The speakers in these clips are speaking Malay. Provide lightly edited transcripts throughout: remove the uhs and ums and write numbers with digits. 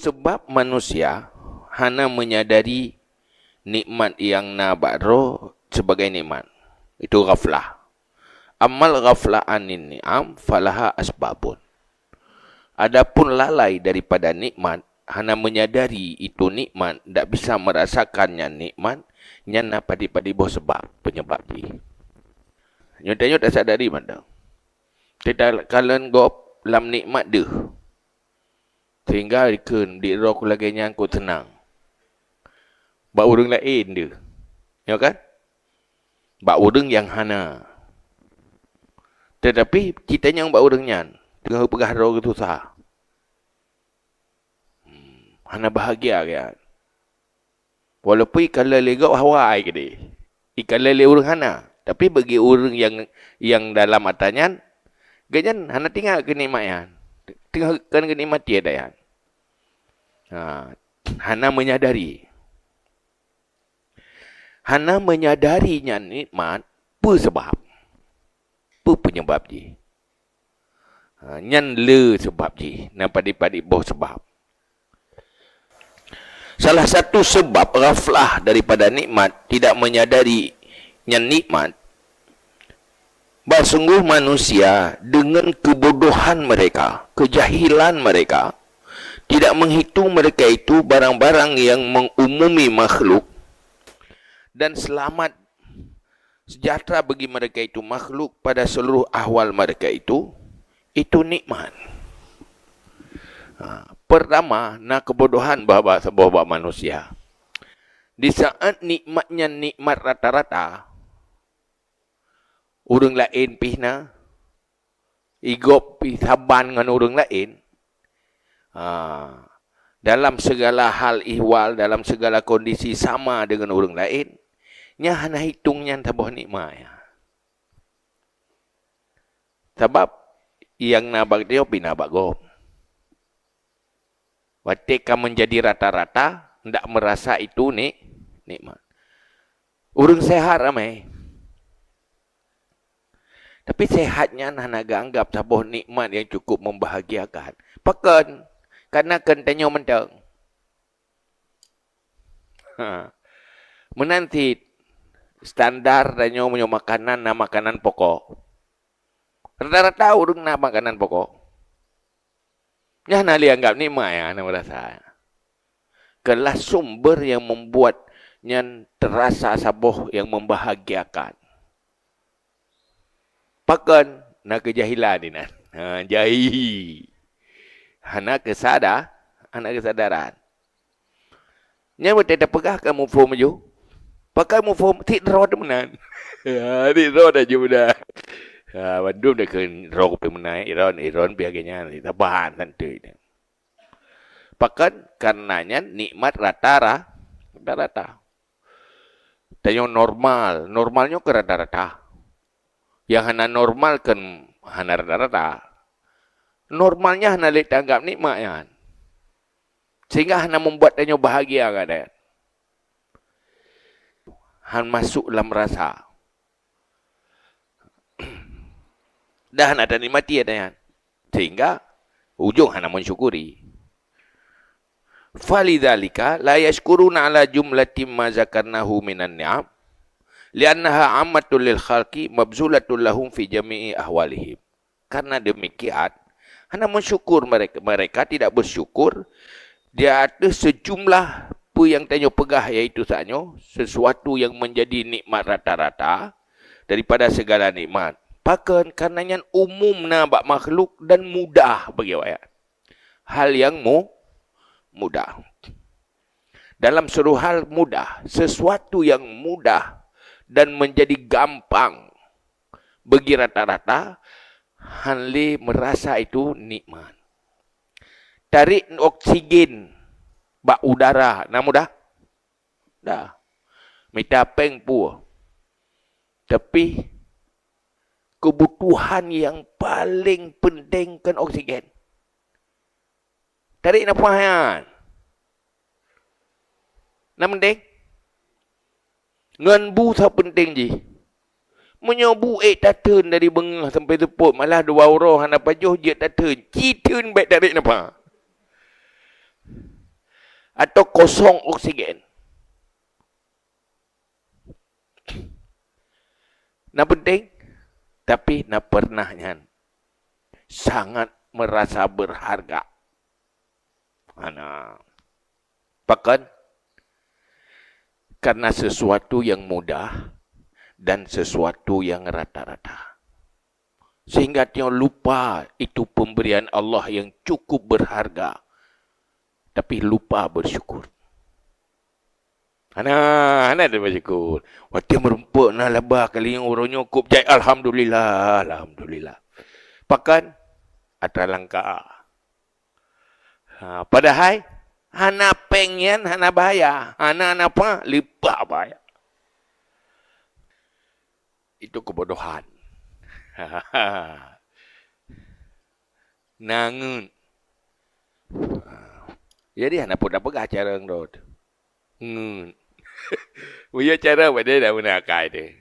Sebab manusia hana menyadari nikmat yang nabat roh sebagai nikmat. Itu ghaflah. Amal ghaflah anin ni'am falaha asbabun. Adapun lalai daripada nikmat, hana menyadari itu nikmat, tak bisa merasakannya nikmat, nyana padi-padi boh sebab, penyebab ni. Nyata-nyata tak sadari mana. Tidak kalian gop lam nikmat dia. Sehingga di roh lagi nyangkut tenang. Bak urang lain dia. Ya kan? Bak urang yang hana. Tetapi kita yang bak urang nyan. Tengah pegah roh itu sah. Hana bahagia kan. Walaupun ikan lele gak hawai ke dia. Ikan lele urang hana. Tapi bagi orang yang dalam matanya, ganyan hana tinggal kenikmatan. Tinggalkan kenikmatan dia yan. Hana menyadari. Hana menyadarinya nikmat, apa sebab? Apa penyebab dia? Nyan le sebab dia. Nampak boh sebab. Salah satu sebab ghaflah daripada nikmat, tidak menyadari yang nikmat, bersungguh manusia dengan kebodohan mereka, kejahilan mereka, tidak menghitung mereka itu barang-barang yang mengumumi makhluk dan selamat sejahtera bagi mereka itu makhluk pada seluruh ahwal mereka itu nikmat. Pertama, kebodohan bahwa manusia. Di saat nikmatnya nikmat rata-rata, orang lain pihna, igop pi saban dengan orang lain, dalam segala hal ihwal, dalam segala kondisi sama dengan orang lain, nya hana hitungnya tabuh nikmat. Sebab yang nabak dia pinabak gop. Ketika menjadi rata-rata, tidak merasa itu nikmat. Orang sehat ramai. Tapi sehatnya nak anggap sebuah nikmat yang cukup membahagiakan. Pakan. Karena kentanya mentang. Menanti standar dan punya makanan makanan pokok. Rata-rata orang nak makanan pokok. Ya nak anggap nikmat ya nak merasa. Kelas sumber yang membuatnya terasa sebuah yang membahagiakan. Pakan nak kejahilan ni nan. Jahil. Anak kesadaran. Nya betul pegah kamu form ju. Pakai mu form tik road menan. Tik road aja mudah. Bandung dah ke road pe menai iron biaganya ni tabahan santai ni. Pakan karenanya nikmat rata-rata. Tanya normalnya ke rata-rata. Yang hana normal kan hana rata-rata. Normalnya hana lek tanggap nikmat ya. Sehingga hana membuat dia bahagia kan. Han masuk dalam rasa. Dah hana ada nikmati ya. Sehingga ujung hana mensyukuri. Falidzalika la yashkuruna ala jumlatin ma zakarnahu minan ni'am. Liannaha ammatul lil khalqi mabzulatul lahum fi jami'i ahwalihim. Karena demikian, hanya mensyukur mereka tidak bersyukur. Dia ada sejumlah apa yang tanya pegah iaitu sahaja sesuatu yang menjadi nikmat rata-rata daripada segala nikmat. Pakan karenanya umum nabak makhluk dan mudah bagi awak. Hal yang mudah. Dalam seluruh hal mudah, sesuatu yang mudah dan menjadi gampang bagi rata-rata, hanli merasa itu nikmat. Tarik oksigen bak udara, nak mudah? Dah. Minta peng pu. Tapi kebutuhan yang paling penting kan oksigen. Tarik napasan. Nak penting? Ngan bu tak penting je. Menyobu tatun dari bengah sampai tepuk. Malah dua orang hana pajuh je tatun. Citun baik tarik napa. atau kosong oksigen. Nah penting, tapi nah pernahnya sangat merasa berharga. Nah, bahkan karena sesuatu yang mudah dan sesuatu yang rata-rata. Sehingga dia lupa itu pemberian Allah yang cukup berharga. Tapi lupa bersyukur. Ana ada bersyukur. Waktu merumpuk na labah kali yang orangnya kup jai. Alhamdulillah. Alhamdulillah. Pakan ada langkah. Padahal hana pengen, hana bahaya. Hana apa? Lupa bahaya. Itu kebodohan. Nangun. Jadi hana pun dapat cara ngdot. Punya cara apa dia dah menakai dia.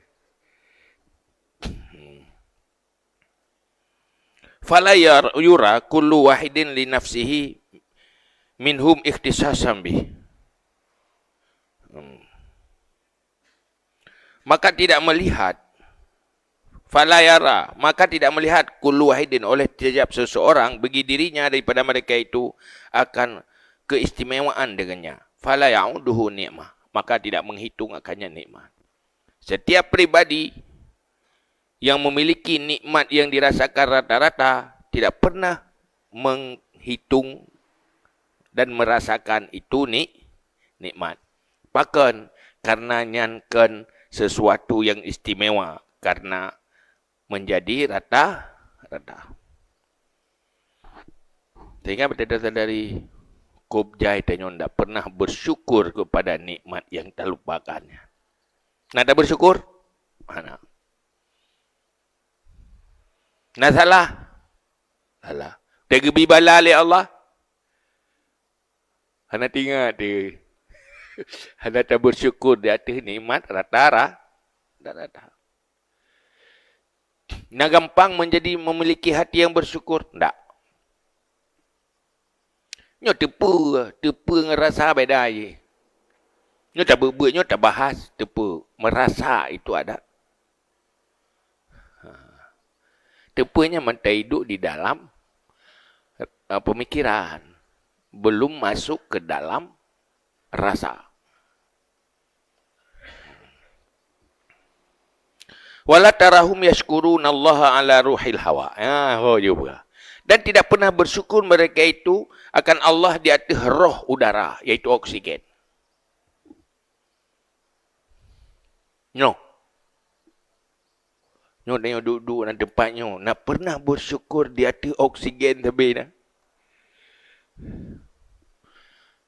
Fala yura kullu wahidin li nafsihi minhum ikhtisasam bih. Maka tidak melihat fala yara, maka tidak melihat kullu wahidin oleh setiap seseorang bagi dirinya daripada mereka itu akan keistimewaan dengannya. Fala ya'uduhu ni'mah, maka tidak menghitung akannya nikmat. Setiap pribadi yang memiliki nikmat yang dirasakan rata-rata tidak pernah menghitung dan merasakan itu nikmat. Bahkan karena nyankan sesuatu yang istimewa karena menjadi rata-rata. Sehingga berdasarkan dari Kubjai Tanyo tidak pernah bersyukur kepada nikmat yang tak lupakannya. Nada bersyukur? Mana? Nah salah? Salah. Dia gebi bala oleh Allah. Hana tinggal dia. Hana tak bersyukur di atas nikmat rata-rata. Nah gampang menjadi memiliki hati yang bersyukur? Tak. Nyo tepu ngerasa beda ye. Nyo tak berbuat, nyo tak bahas, tepu merasa itu ada. Tepunya mentai hidup di dalam pemikiran, belum masuk ke dalam rasa. Wala tarahum yashkuruna Allah ala ruhil hawa. Juga. Dan tidak pernah bersyukur mereka itu akan Allah di atas roh udara, yaitu oksigen. No. Nyo tengok duduk dalam tempatnya. Nak pernah bersyukur di atas oksigen tapi nak.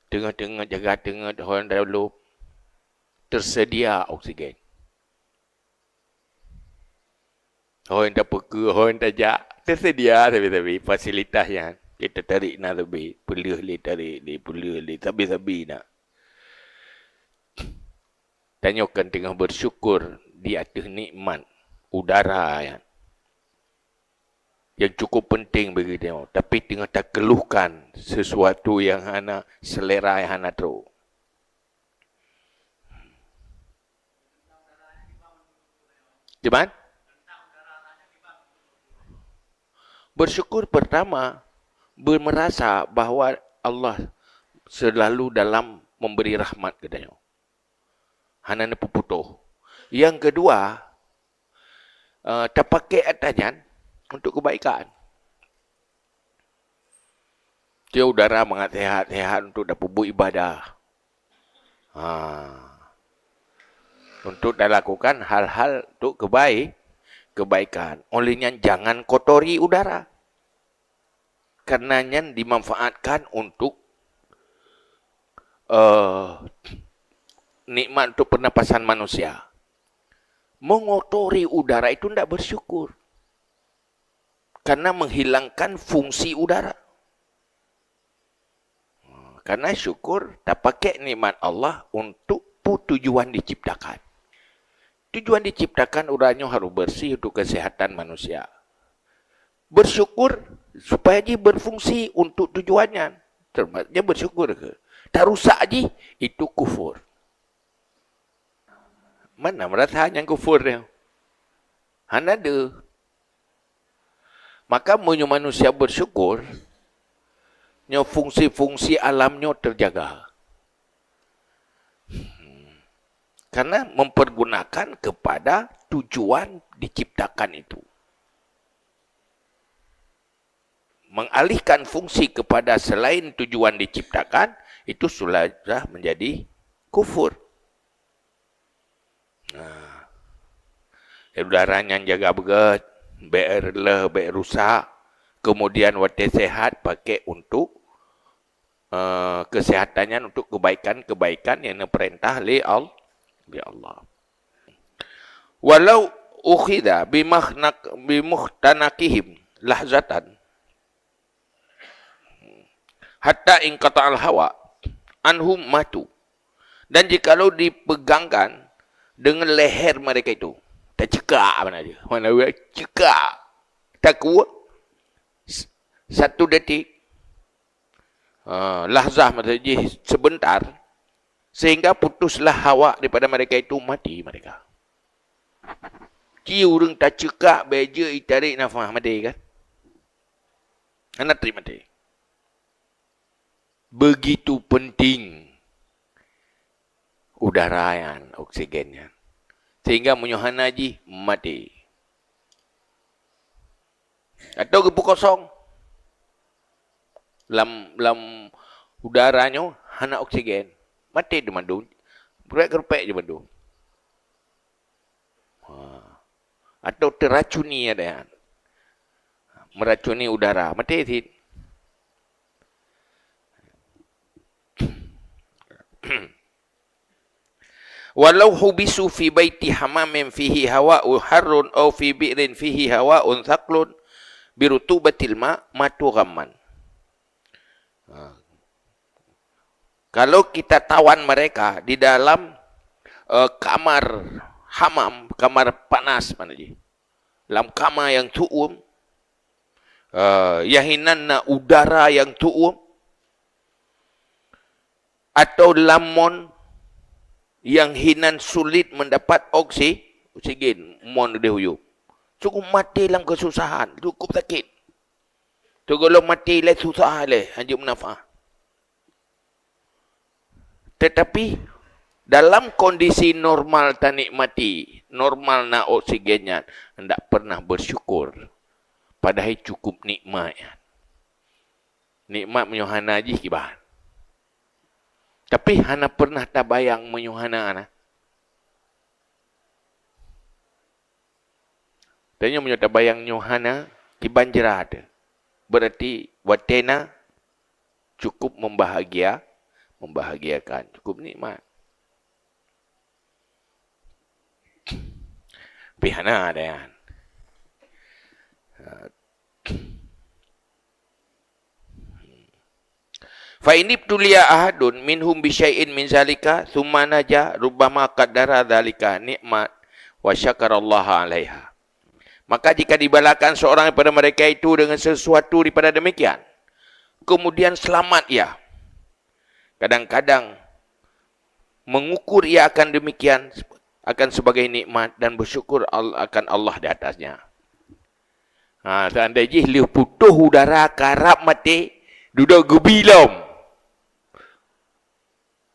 Tengah-tengah jaga tengah orang dahulu tersedia oksigen. Orang tak peka, orang tak jak. Tersedia tapi fasilitas yang kita tarik nak lebih. Pelih li tarik li, pelih li. Sabi-sabi nak. Tanyakan tengah bersyukur di atas nikmat udara yang cukup penting bagi dia. Tapi tengah tak keluhkan sesuatu yang hana selera yang hana teruk. Cuman? Bersyukur pertama, merasa bahawa Allah selalu dalam memberi rahmat kepadanya. Hana puputuh. Yang kedua, terpakai atasnya untuk kebaikan. Dia udara sangat sehat-sehat untuk dapat buat ibadah. Untuk dah lakukan hal-hal untuk kebaikan. Olehnya jangan kotori udara. Karenanya dimanfaatkan untuk nikmat untuk pernapasan manusia. Mengotori udara itu tidak bersyukur. Karena menghilangkan fungsi udara. Karena syukur tak pakai nikmat Allah untuk tujuan diciptakan. Tujuan diciptakan udaranya harus bersih untuk kesehatan manusia. Bersyukur supaya dia berfungsi untuk tujuannya. Termasuknya bersyukur ke? Tak rusak je, itu kufur. Mana merasa yang kufur dia? Han ada. Maka manusia bersyukur, fungsi-fungsi alamnya terjaga. Karena mempergunakan kepada tujuan diciptakan itu. Mengalihkan fungsi kepada selain tujuan diciptakan, itu sudah menjadi kufur. Udaranya jaga begat, baik rusak, kemudian wate sehat pakai untuk kesehatannya, untuk kebaikan-kebaikan yang diperintah oleh Allah. Walau ukhida bimuhtanakihim lahzatan hatta in qata'al hawa anhum matu. Dan jikalau dipegangkan dengan leher mereka itu, tak cekak mana dia? Mana dia cekak? Tak kuat. Satu detik. Lahzah maksudnya sebentar. Sehingga putuslah hawa daripada mereka itu, mati mereka. Ciurung tak cekak, beja itarik nafas mati kan? Anak terima mati. Begitu penting udara yang oksigennya. Sehingga menyuhan haji mati. Atau gepu kosong. Lam udaranya hana oksigen. Mati di mandu. Berpek-berpek di mandu. Atau teracuni ada. Meracuni udara. Mati sih. Walau hubisu fi baiti hamamin fihi hawa'u harrun au fi bi'rin fihi hawa'un thaklun birutubatil matu ghamman. Kalau kita tawan mereka di dalam kamar hamam, kamar panas mana je? Dalam kamar yang tuum, yahinanna udara yang tuum, atau lamon yang hinan sulit mendapat oksigen, mon dia huyup. Cukup mati dalam kesusahan, cukup sakit. Tu kalau mati le susah le, hanya menafah. Tetapi dalam kondisi normal tak nikmati, normal na oksigennya, hendak pernah bersyukur. Padahal cukup nikmat. Nikmat menyuhana haji kibah. Tapi hana pernah tak bayang menyuhana ana. Tanya menyuhana bayang nyuhana kiban jerad. Berarti watena cukup membahagiakan, cukup nikmat. Pihana ada yang fa in ibtuliya ahadun minhum bi syai'in min zalika thumma naja rubbama qaddara dzalika nikmat wa syakarallaha 'alaiha. Maka jika dibalakan seorang daripada mereka itu dengan sesuatu daripada demikian, kemudian selamat ia, kadang-kadang mengukur ia akan demikian, akan sebagai nikmat dan bersyukur akan Allah di atasnya. Seandainya dia putuh udara karap mati, duduk gebilom.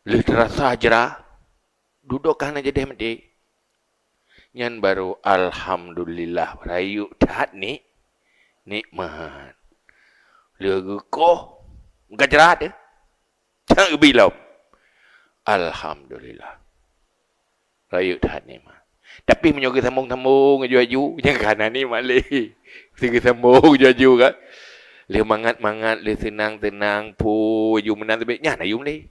Dia terasa jerah, duduk kan aja dia mati. Yang baru alhamdulillah rayu tat ni nikmat. Dia gekoh, enggak jerah dia. Jangan gebilom. Alhamdulillah. Rayu tat nikmat. Tapi menyoga sambung-sambung aju-aju, jangan kanan ni malih. Tiga sambung aju-aju kan. Dia mangat-mangat, dia tenang-tenang, aju menang tapi nyana ayum ni.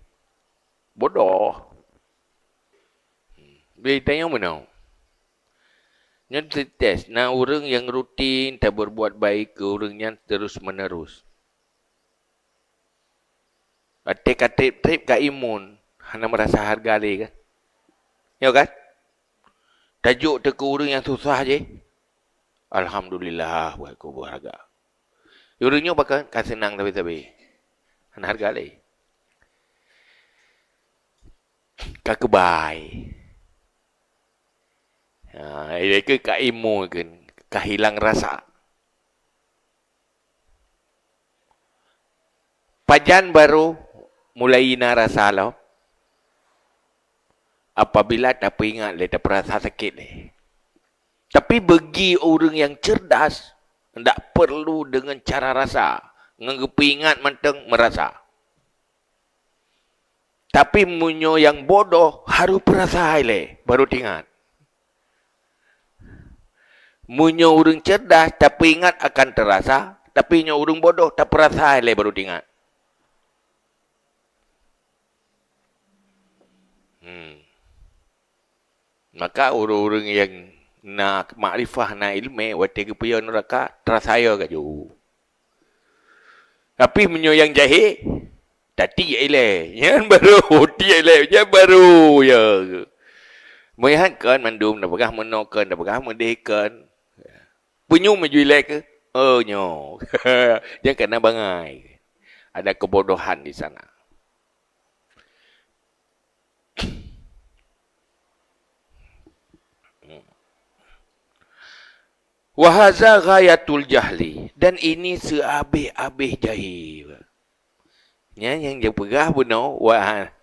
Bodoh. Dia tanya mana? Yang tes, orang yang rutin tak berbuat baik ke orang yang terus menerus. Trip ka imun, hana merasa harga dia kan? Ya kan? Tajuk tu ke orang yang susah je. Alhamdulillah buat aku berharga. Orangnya bakal kan senang tapi hana harga dia. kebai. Ia ke kaimu kan, kehilang rasa. Pajan baru mulai na rasa lo. Apabila tak ingat le, tak rasa sakit le. Tapi bagi orang yang cerdas, tak perlu dengan cara rasa. Nganggap ingat menteng merasa. Tapi munyo yang bodoh harus perasa le, baru ingat. Munyo orang cerdas tapi ingat akan terasa, tapi nyo orang bodoh tak perasa le, baru ingat. Maka orang-orang yang nak makrifah, nak ilmu, waktu kepunya neraka, terasaya ke jauh. Tapi menyo yang jahil, tadi ile, yang baru, dia ile, yang baru ya. Melihat kan mandum, dah pegah menokan, dah pegah mendekan. Penyu maju ile ke? Oh nyo, jangan kena bangai. Ada kebodohan di sana. Wahaza ghayatul jahli. Dan ini seabih-abih jahil. Ya, yang dia pegah benar.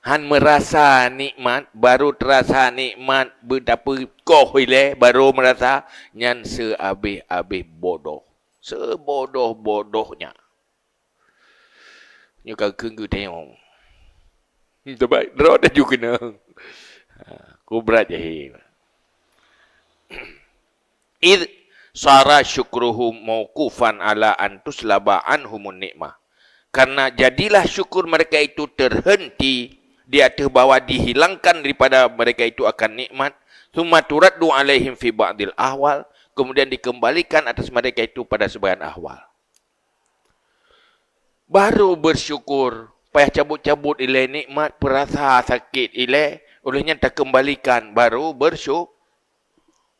Han merasa nikmat. Baru terasa nikmat. Betapa koh ile. Baru merasa. Yang seabih-abih bodoh. Sebodoh-bodohnya. Như kau kenggu tengok. Terbaik. Derot dah juga kena. Kubrat jahil. Id sara syukruhum mauqufan ala antus laba anhumun nikmah. Karena jadilah syukur mereka itu terhenti di atas bahwa dihilangkan daripada mereka itu akan nikmat. Thumma turaddu alaihim fi ba'dil ahwal. Kemudian dikembalikan atas mereka itu pada sebagian ahwal. Baru bersyukur. Payah cabut-cabut ilai nikmat. Perasa sakit ilai. Olehnya tak kembalikan. Baru bersyukur.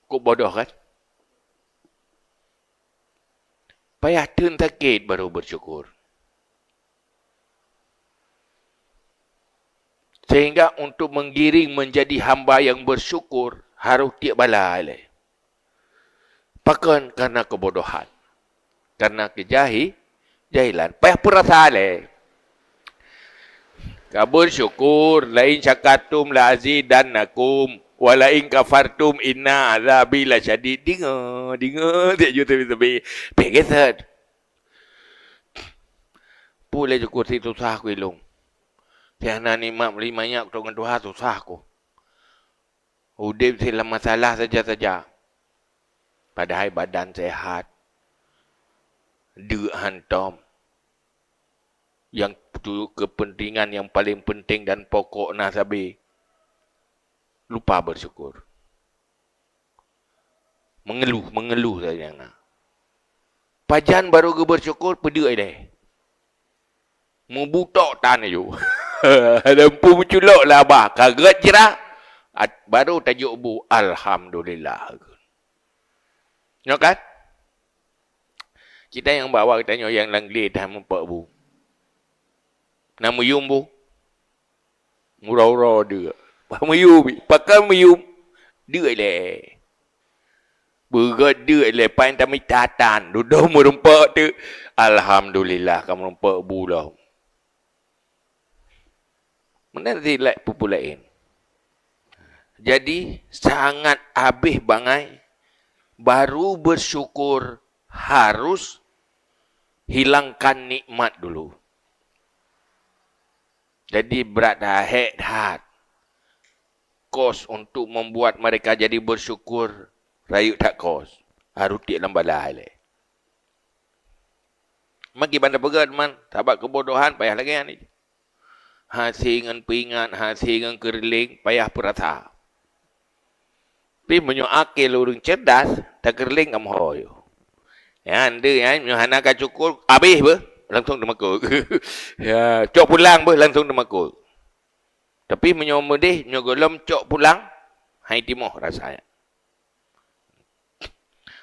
Kok bodoh kan? Payah turun sakit baru bersyukur. Sehingga untuk menggiring menjadi hamba yang bersyukur, harus tiap balai. Pakan karena kebodohan. Karena kejahilan. Payah perasa le. Kau bersyukur, lain syakatum la azidannakum. Walain kafartum inna azabi lasyadid. Dengar dia juga tapi pegesat. Boleh je kursi susah aku ilung. Tiana ni mak beli banyak dengan Tuhan susah aku. Udip sila masalah saja-saja. Padahal badan sehat. Dua hantam. Yang kepentingan yang paling penting dan pokok nasabi. Lupa bersyukur. Mengeluh saja. Pajan baru ke bersyukur, pedih deh. Membutok tan je. Lempu menculok lah bah. Kaget jerah. Baru tajuk bu. Alhamdulillah. Ya kan? Kita yang bawa kita tanya yang langli dah mempak bu. Nama yum bu. Murau-rau dia. Pakai mayum. Dia le. Berat dia le. Pain kami tatan. Duduk merempak tu. Alhamdulillah kamu merempak bulah. Mana relak pupu lain. Jadi sangat habis bangai. Baru bersyukur harus hilangkan nikmat dulu. Jadi berat dah. Kos untuk membuat mereka jadi bersyukur. Rayuk tak kos. Harus tiap lambalah. Maki bandar pegat man. Sahabat kebodohan payah lagi ni. Hasingan pingat, hasingan kerling, payah perasa. Tapi menyoakil orang cerdas, tak kerling kamu hoyo. Ya, anda ya, menyohana ka cukur, habis ber, langsung demakul. Ya, cok pulang ber, langsung demakul. Tapi menyomodeh, menyogolom cok pulang, hai timoh rasanya.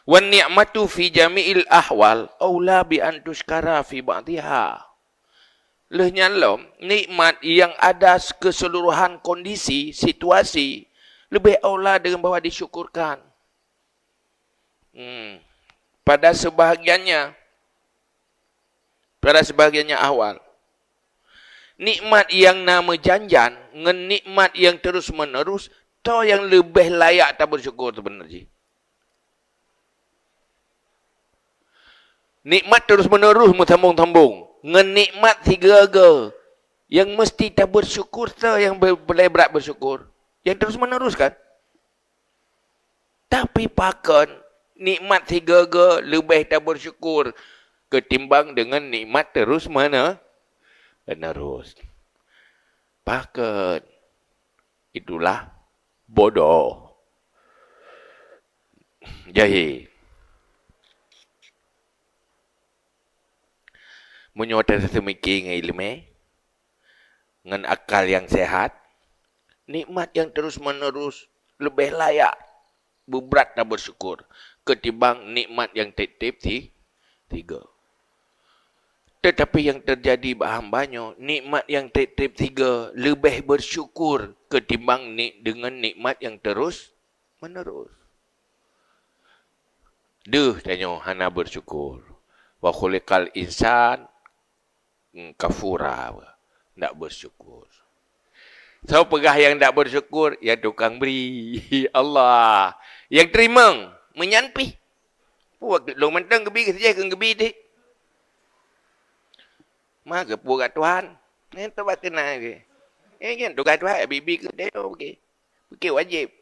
Wan ni'matu fi jami'il ahwal, awla bi antuskara fi ba'diha. Lehnya lom, nikmat yang ada keseluruhan kondisi, situasi, lebih aula dengan bahawa disyukurkan. Pada sebahagiannya awal. Nikmat yang nama janjan, dengan nikmat yang terus menerus, tu yang lebih layak tak bersyukur sebenarnya. Nikmat terus menerus sambung-sambung. Dengan nikmat tiga-tiga. Yang mesti tak bersyukur tu yang boleh berat bersyukur. Yang terus menerus kan. Tapi pakan nikmat tiga-tiga lebih tak bersyukur. Ketimbang dengan nikmat terus menerus. Pakan. Itulah bodoh. Jahil. Menyuatan sesemikir dengan ilmu, dengan akal yang sehat, nikmat yang terus menerus lebih layak berat dan bersyukur ketimbang nikmat yang tip-tip tiga. Tetapi yang terjadi hambanya, nikmat yang tip-tip tiga lebih bersyukur ketimbang dengan nikmat yang terus menerus. Tanya hana bersyukur. Wa khuliqal insan kafura, tak bersyukur. So pegah yang tak bersyukur, yang tukang beri Allah, yang terima menyampi. Puak long mentang gebi saja ke gebi dik. Maka puak Tuhan, ni tak buat kena ke. Kan tukang Tuhan bibi ke dia okey. Okey wajib.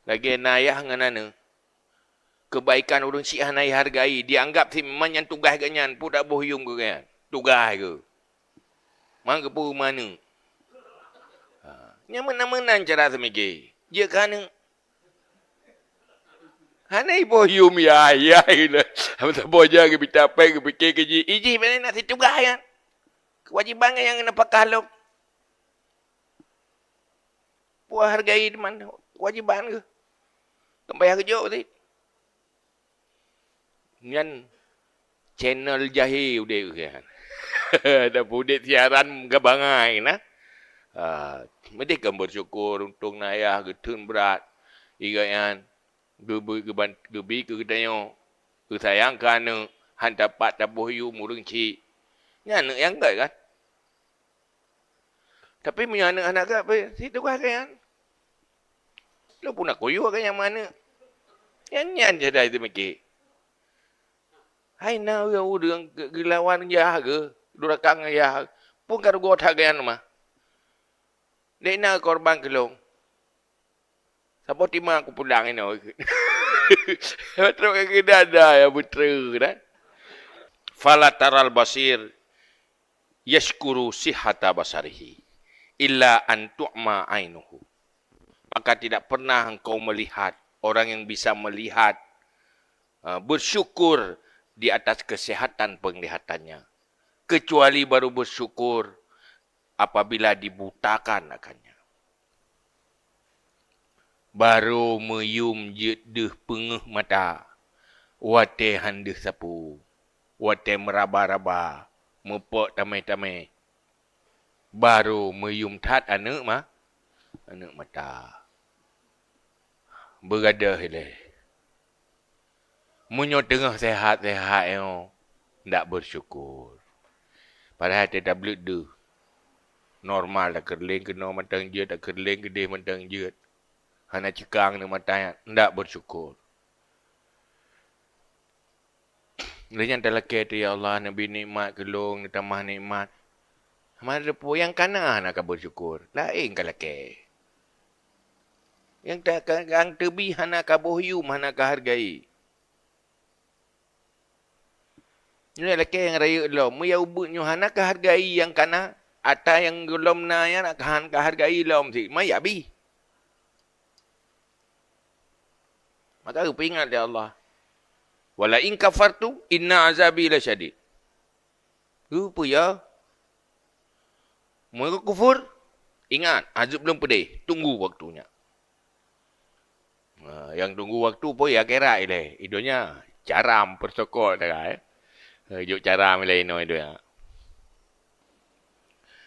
Lagi nayah nganana. Kebaikan orang Syiah naik hargai. Dianggap si memang yang tugas ganyan. Pun tak bohong ke kan. Tugas ke. Maka pun mana. Yang menang-menang cara semikir. Dia kerana. Hanai bohong ya. Ya lah. Tak boleh jangan kita apa. Fikir kerja. Iji mana nak si tugas kan. Kewajiban yang kena pakai lo. Puas hargai di mana. Kewajiban ke. Bayar kerja tadi. Ngan channel jahil dia kan. Ada budak siaran ke bangai nah. Mesti kan bersyukur untuk nayah getun berat. Igayan gebi ke tanya. Ke sayang kan han dapat tabuh yu murung ci. Ngan yang kan. Tapi punya anak-anak ke apa? Situ kan. Lo pun nak koyo kan yang mana? Yang je dah itu mikir. Hai na ya udang gelawan ya ke durakang ya pun karo go thagayan mah dek na korban kelong sapo tima aku pulang ini terus ke dada ya betul dah fala taral basir yashkuru sihhata basarihi illa an tu'ma ainuhu maka tidak pernah engkau melihat orang yang bisa melihat bersyukur di atas kesehatan penglihatannya. Kecuali baru bersyukur apabila dibutakan akannya. Baru meyum jedeh pengeh mata. Wate handeh sapu. Wate meraba-raba. Mepok tamai-tamai. Baru meyum tat anak mata. Bergadah ilai. Munyo tengah sehat-sehat yang tak bersyukur. Padahal dia dah belut tu. Normal dah kerling kena matang je, dah kerling gede matang je. Hana cekang ni matang, tak bersyukur. Lepas tak laki tu, ya Allah, Nabi nikmat kelong, tambah nikmat. Mana pun yang kanan nak bersyukur. Lain kan laki. Yang tak yang tebi hana kabohyum, hana hargai. Ini lelaki yang raya lom. Mereka ubutnya nak hargai yang kana. Atau yang lom na yang nak hargai lom. Mereka habis. Maka apa ingat dia Allah. Wala in kafartu inna azabi la syadid. Apa ya? Mereka kufur. Ingat. Azab belum pedih. Tunggu waktunya. Yang tunggu waktu pun ya kira ilai. Idenya. Caram persokok dah. Juk cara lain noi dia.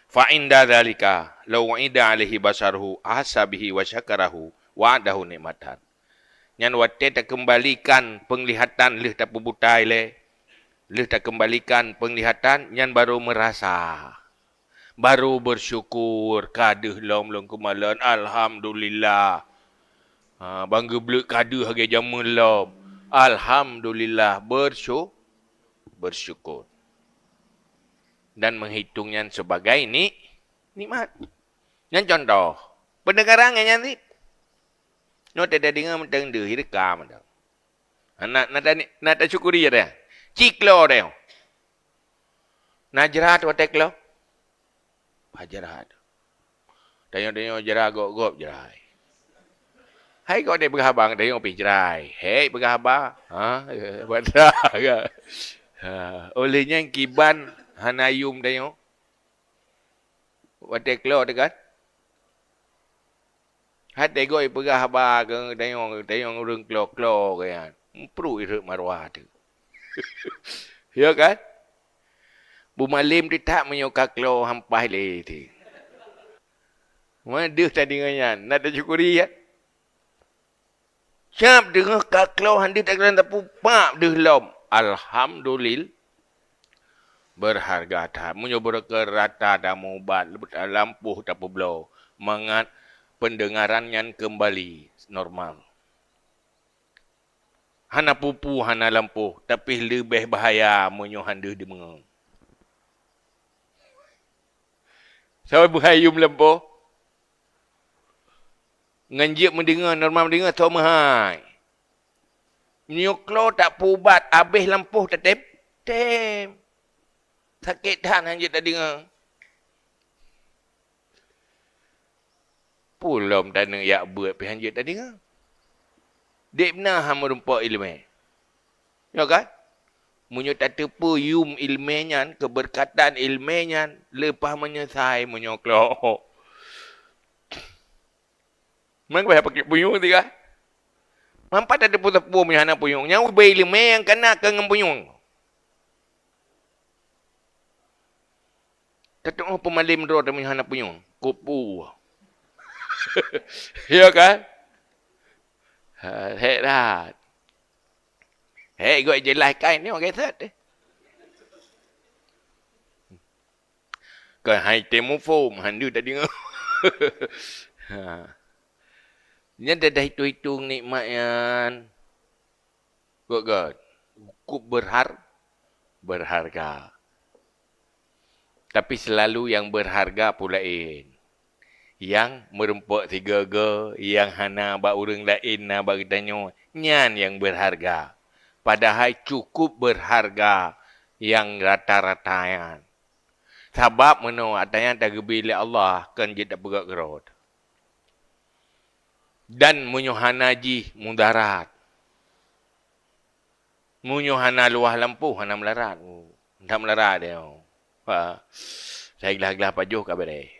Fa inda dzalika law wa'ida alaihi basarhu asabihi wa syakarahu wa'adahu nikmatan. Nyan wate tak kembalikan penglihatan leh tak pubutai le. Leh tak kembalikan penglihatan nyan baru merasa. Baru bersyukur kaduh lom kemalan alhamdulillah. Bangga blek kaduh hage jamun lom. Alhamdulillah bersyukur. Dan menghitungnya sebagai nikmat. Yang contoh, pendengaran yang ni. No tidak dengar mentang deh hirka mentang. Nak syukuri dia. Ciklo dia. Najrat wateklo. Pajarat. Dayo jerai gop jerai. Hai kau dia berhabang dayo pi jerai. Hei berhabang. Betul ke? Olehnya kiban hanayum dayo. Wateklo dekat. Hat degoi berhabang ke dayo urang klo ke yan. Perlu iruk marwah tu. Ya kan? Bumalim dia tak menyuka klo hampah le tu. Mana dia tadi dengan nak ada syukuri ya? Siap dengar kaklau handi tak kena tapu pak deh lom. Alhamdulillah. Berharga tak. Menyobor ke rata dan mubat. Lampuh tak publo. Mangat pendengaran yang kembali normal. Hana pupu, hana lampuh. Tapi lebih bahaya menyuhan deh di mengang. Saya berhayum lampuh. Nganjik mendengar, normal mendengar, tahu mahai. Nyuklo tak pubat, habis lampuh tetep. Sakit tahan nganjik tak dengar. Pulom tak nak yak buat, tapi nganjik tak dengar. Dek benar hama rumpak ilmu. Ya kan? Munyo tak tepu yum ilmunya, keberkatan ilmunya, lepas menyesai menyoklo. Mereka boleh pakai puyung tiga. Mampat ada tepu-tepu punya anak puyung. Yang ubah ilmu yang kena ke dengan puyung. Tetuk pemalim roh dan punya anak puyung. Kupu. Ya kan? Herat. Hei, gue jelas kain ni orang kata. Kau hai temu form. Handu tadi dengar. Dia dah hitung-hitung nikmat yang good. Cukup berharga. Tapi selalu yang berharga pula yang merempak tiga yang hana bak urang lain na bagi tanya, nyan yang berharga. Padahal cukup berharga yang rata-rata yang. Sebab mana adanya tak bila Allah kan dia tak bergerak gerot. Dan menyuhana ji mudarat. Menyuhana luah lampu, hana melarat. Tak melarat dia. Saya gelah-gelah pajuh ke badai.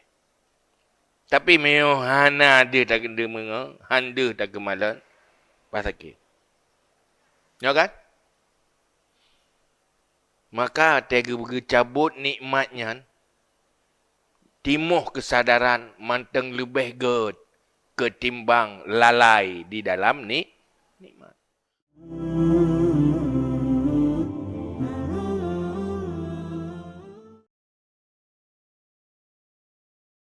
Tapi menyuhana dia tak kena mengang, handa tak kemalan, pasakit. Ya kan? Maka tega cabut nikmatnya, timuh kesadaran manteng lebih ged ketimbang lalai di dalam nikmat.